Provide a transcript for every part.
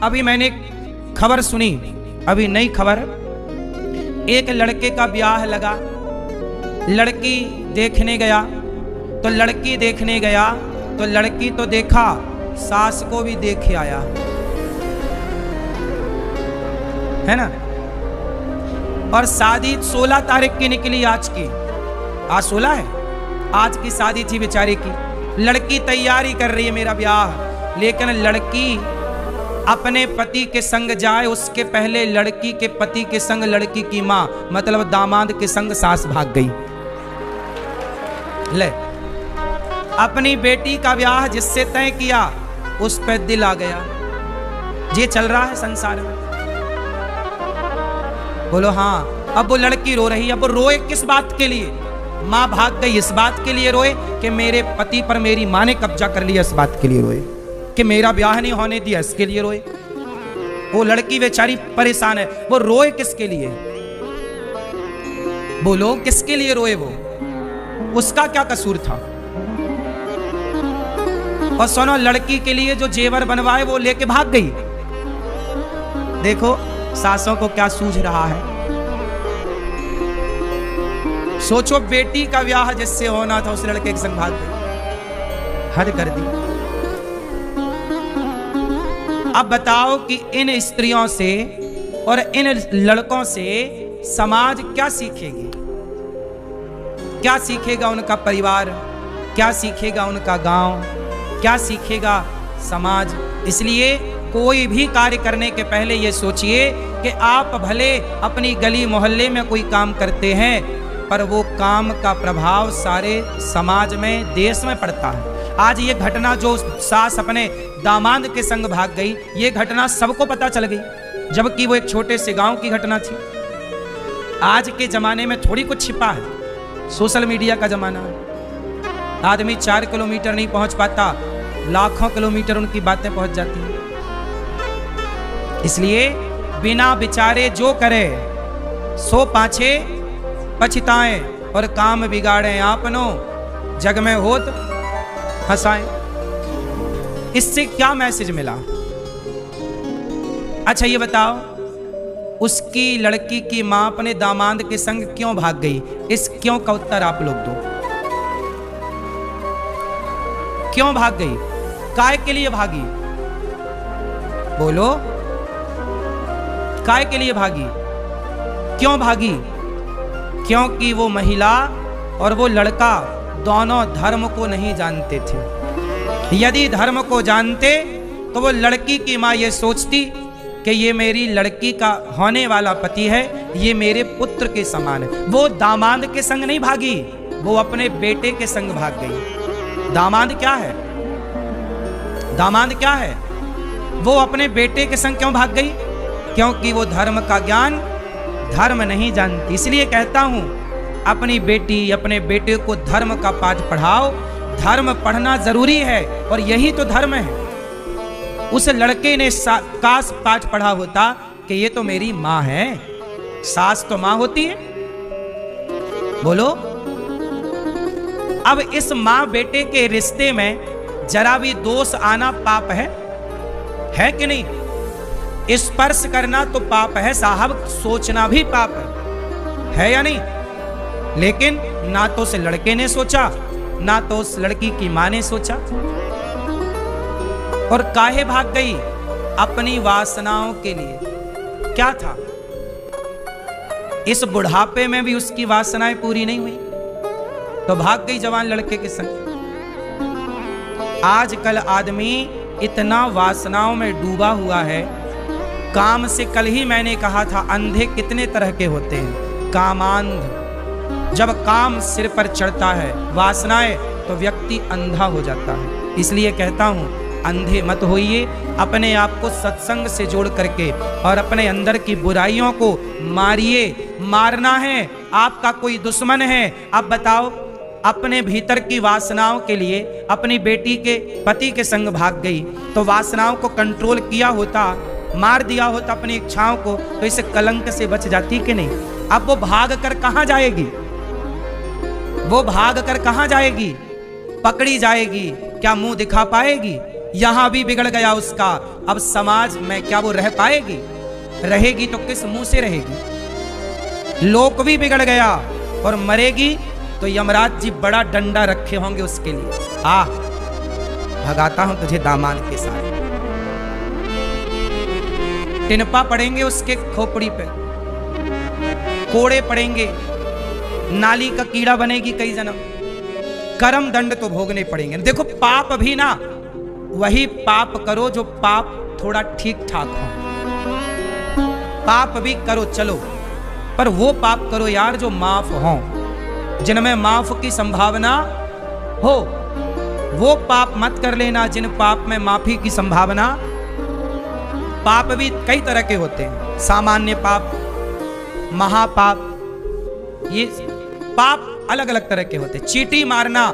अभी मैंने खबर सुनी, अभी नई खबर, एक लड़के का ब्याह लगा, लड़की देखने गया, तो लड़की देखने गया तो लड़की तो देखा, सास को भी देख आया, है ना। और शादी 16 तारीख की निकली, आज की, आज 16 है, आज की शादी थी बेचारी की। लड़की तैयारी कर रही है मेरा ब्याह, लेकिन लड़की अपने पति के संग जाए उसके पहले लड़की के पति के संग लड़की की मां मतलब दामाद के संग सास भाग गई। ले, अपनी बेटी का ब्याह जिससे तय किया उस पर दिल आ गया। ये चल रहा है संसार में। बोलो हाँ। अब वो लड़की रो रही है, अब वो रोए किस बात के लिए? माँ भाग गई इस बात के लिए रोए कि मेरे पति पर मेरी माँ ने कब्जा कर लिया, इस बात के लिए रोए कि मेरा ब्याह नहीं होने दिया, इसके लिए रोए। वो लड़की बेचारी परेशान है, वो रोए किसके लिए? बोलो किसके लिए रोए? वो उसका क्या कसूर था? और सुनो, लड़की के लिए जो जेवर बनवाए वो लेके भाग गई। देखो सासों को क्या सूझ रहा है। सोचो, बेटी का ब्याह जिससे होना था उस लड़के के संग भाग गई, हद कर दी। अब बताओ कि इन स्त्रियों से और इन लड़कों से समाज क्या सीखेगी? क्या सीखेगा उनका परिवार? क्या सीखेगा उनका गांव? क्या सीखेगा समाज? इसलिए कोई भी कार्य करने के पहले ये सोचिए कि आप भले अपनी गली मोहल्ले में कोई काम करते हैं, पर वो काम का प्रभाव सारे समाज में, देश में पड़ता है। आज ये घटना जो सास अपने दामाद के संग भाग गई, ये घटना सबको पता चल गई, जबकि वो एक छोटे से गांव की घटना थी। आज के जमाने में थोड़ी कुछ छिपा है, सोशल मीडिया का जमाना है। आदमी 4 किलोमीटर नहीं पहुंच पाता, लाखों किलोमीटर उनकी बातें पहुंच जाती हैं। इसलिए बिना विचारे जो करे सो पाछे पछताएं और काम बिगाड़े आपनो, जग में होत हंसाएं। इससे क्या मैसेज मिला? अच्छा ये बताओ, उसकी लड़की की मां अपने दामाद के संग क्यों भाग गई? इस क्यों का उत्तर आप लोग दो। क्यों भाग गई? काय के लिए भागी? बोलो, काय के लिए भागी? क्यों भागी? क्योंकि वो महिला और वो लड़का दोनों धर्म को नहीं जानते थे। यदि धर्म को जानते तो वो लड़की की मां ये सोचती कि ये मेरी लड़की का होने वाला पति है, ये मेरे पुत्र के समान है। वो दामाद के संग नहीं भागी, वो अपने बेटे के संग भाग गई। दामाद क्या है? दामाद क्या है? वो अपने बेटे के संग क्यों भाग गई? क्योंकि वो धर्म का ज्ञान, धर्म नहीं जानती। इसलिए कहता हूं, अपनी बेटी अपने बेटे को धर्म का पाठ पढ़ाओ। धर्म पढ़ना जरूरी है और यही तो धर्म है। उस लड़के ने काश पाठ पढ़ा होता कि ये तो मेरी मां है। सास तो मां होती है। बोलो, अब इस मां बेटे के रिश्ते में जरा भी दोष आना पाप है कि नहीं? स्पर्श करना तो पाप है साहब, सोचना भी पाप है या नहीं? लेकिन ना तो उस लड़के ने सोचा, ना तो उस लड़की की मां ने सोचा। और काहे भाग गई? अपनी वासनाओं के लिए। क्या था? इस बुढ़ापे में भी उसकी वासनाएं पूरी नहीं हुई तो भाग गई जवान लड़के के संग। आजकल आदमी इतना वासनाओं में डूबा हुआ है। काम से, कल ही मैंने कहा था, अंधे कितने तरह के होते हैं। कामांध। जब काम सिर पर चढ़ता है, वासनाएं, तो व्यक्ति अंधा हो जाता है। इसलिए कहता हूं, अंधे मत होइए। अपने आप को सत्संग से जोड़ करके और अपने अंदर की बुराइयों को मारिए। मारना है, आपका कोई दुश्मन है। अब बताओ, अपने भीतर की वासनाओं के लिए अपनी बेटी के पति के संग भाग गई, तो वासनाओं को कंट्रोल किया होता, मार दिया होता अपनी इच्छाओं को, तो इस कलंक से बच जाती कि नहीं? अब वो भाग कर कहां जाएगी? वो भाग कर कहां जाएगी? पकड़ी जाएगी। क्या मुंह दिखा पाएगी? यहां भी बिगड़ गया उसका। अब समाज में क्या वो रह पाएगी? रहेगी तो किस मुंह से रहेगी? लोक भी बिगड़ गया और मरेगी तो यमराज जी बड़ा डंडा रखे होंगे उसके लिए। आ भगाता हूं तुझे दामान के साथ। टिनपा पड़ेंगे उसके खोपड़ी पे, कोड़े पड़ेंगे, नाली का कीड़ा बनेगी कई जन्म, कर्म दंड तो भोगने पड़ेंगे। देखो पाप भी ना वही पाप करो जो पाप थोड़ा ठीक ठाक हो। पाप भी करो चलो, पर वो पाप करो यार जो माफ हो, जिनमें माफ की संभावना हो। वो पाप मत कर लेना जिन पाप में माफी की संभावना। पाप भी कई तरह के होते हैं, सामान्य पाप, महापाप, ये पाप अलग अलग तरह के होते हैं। चींटी मारना,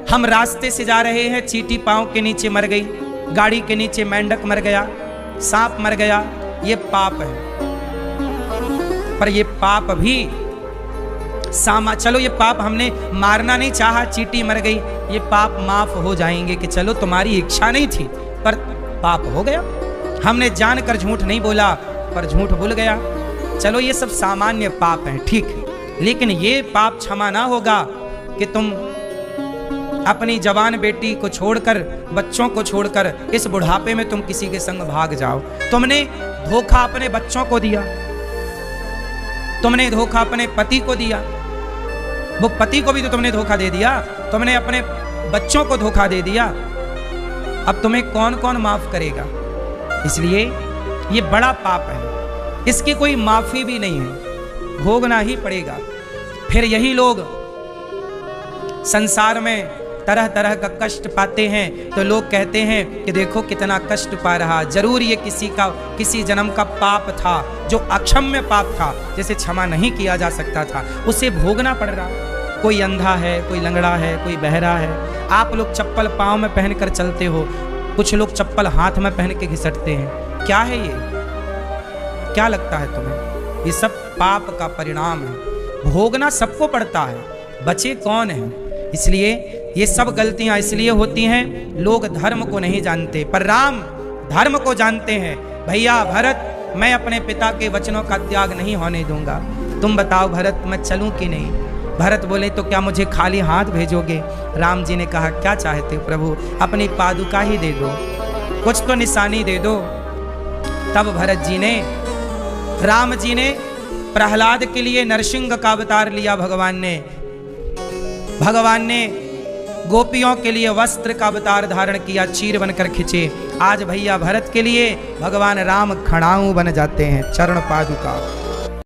हम रास्ते से जा रहे हैं, चींटी पांव के नीचे मर गई, गाड़ी के नीचे मेंढक मर गया, सांप मर गया, ये पाप है। पर ये पाप भी चलो ये पाप हमने मारना नहीं चाहा, चींटी मर गई, ये पाप माफ हो जाएंगे कि चलो तुम्हारी इच्छा नहीं थी पर पाप हो गया। हमने जानकर झूठ नहीं बोला पर झूठ भूल गया, चलो ये सब सामान्य पाप हैं, ठीक है। लेकिन ये पाप क्षमा ना होगा कि तुम अपनी जवान बेटी को छोड़कर, बच्चों को छोड़कर इस बुढ़ापे में तुम किसी के संग भाग जाओ। तुमने धोखा अपने बच्चों को दिया, तुमने धोखा अपने पति को दिया, वो पति को भी तो तुमने धोखा दे दिया, तुमने अपने बच्चों को धोखा दे दिया। अब तुम्हें कौन कौन माफ करेगा? इसलिए ये बड़ा पाप है, इसकी कोई माफी भी नहीं है, भोगना ही पड़ेगा। फिर यही लोग संसार में तरह तरह का कष्ट पाते हैं तो लोग कहते हैं कि देखो कितना कष्ट पा रहा, जरूर ये किसी जन्म का पाप था जो अक्षम्य पाप था, जिसे क्षमा नहीं किया जा सकता था, उसे भोगना पड़ रहा। कोई अंधा है, कोई लंगड़ा है, कोई बहरा है। आप लोग चप्पल पाँव में पहनकर चलते हो, कुछ लोग चप्पल हाथ में पहन के घिसटते हैं। क्या है ये? क्या लगता है तुम्हें? ये सब पाप का परिणाम है, भोगना सबको पड़ता है, बचे कौन है? इसलिए ये सब गलतियां इसलिए होती हैं, लोग धर्म को नहीं जानते, पर राम धर्म को जानते हैं। भैया भरत, मैं अपने पिता के वचनों का त्याग नहीं होने दूंगा। तुम बताओ भरत, मैं चलूं कि नहीं? भरत बोले तो क्या मुझे खाली हाथ भेजोगे? राम जी ने कहा क्या चाहते हो प्रभु, अपनी पादुका ही दे दो, कुछ तो निशानी दे दो। तब भरत जी ने, राम जी ने प्रहलाद के लिए नरसिंह का अवतार लिया। भगवान ने गोपियों के लिए वस्त्र का अवतार धारण किया, चीर बनकर खिंचे। आज भैया भरत के लिए भगवान राम खड़ाऊ बन जाते हैं, चरण पादुका।